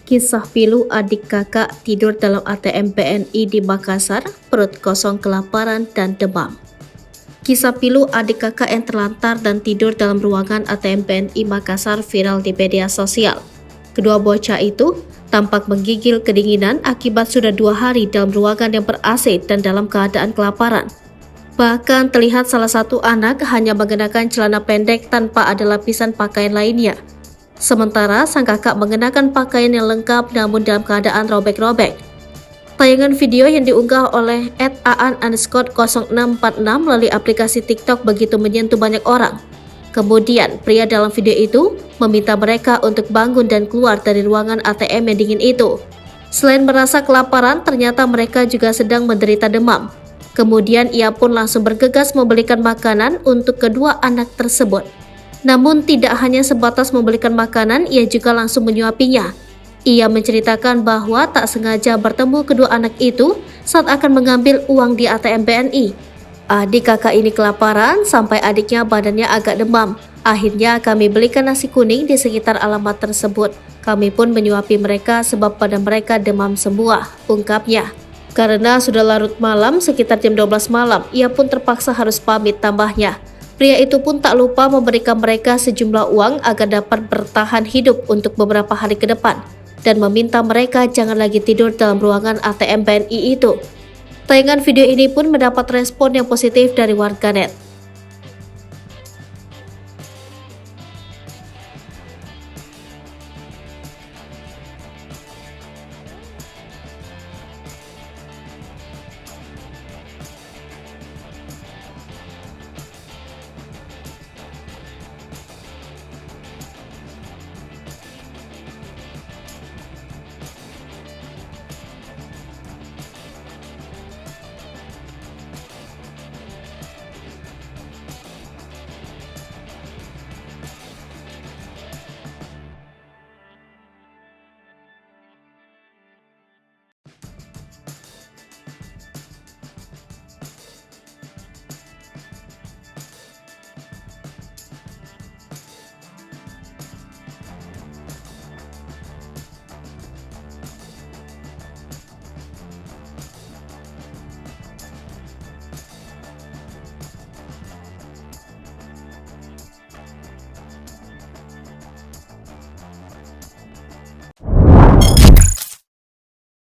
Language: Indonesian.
Kisah pilu adik kakak tidur dalam ATM BNI di Makassar, perut kosong kelaparan dan demam. Kisah pilu adik kakak yang terlantar dan tidur dalam ruangan ATM BNI Makassar viral di media sosial. Kedua bocah itu tampak menggigil kedinginan akibat sudah 2 hari dalam ruangan yang ber-AC dan dalam keadaan kelaparan. Bahkan terlihat salah satu anak hanya mengenakan celana pendek tanpa ada lapisan pakaian lainnya. Sementara sang kakak mengenakan pakaian yang lengkap namun dalam keadaan robek-robek. Tayangan video yang diunggah oleh @aan_0646 melalui aplikasi TikTok begitu menyentuh banyak orang. Kemudian, pria dalam video itu meminta mereka untuk bangun dan keluar dari ruangan ATM yang dingin itu. Selain merasa kelaparan, ternyata mereka juga sedang menderita demam. Kemudian ia pun langsung bergegas membelikan makanan untuk kedua anak tersebut. Namun tidak hanya sebatas membelikan makanan, ia juga langsung menyuapinya. Ia menceritakan bahwa tak sengaja bertemu kedua anak itu saat akan mengambil uang di ATM BNI. Adik kakak ini kelaparan sampai adiknya badannya agak demam. Akhirnya kami belikan nasi kuning di sekitar alamat tersebut. Kami pun menyuapi mereka sebab pada mereka demam semua, ungkapnya. Karena sudah larut malam sekitar jam 12 malam, ia pun terpaksa harus pamit, tambahnya. Pria itu pun tak lupa memberikan mereka sejumlah uang agar dapat bertahan hidup untuk beberapa hari ke depan dan meminta mereka jangan lagi tidur dalam ruangan ATM BNI itu. Tayangan video ini pun mendapat respon yang positif dari warganet.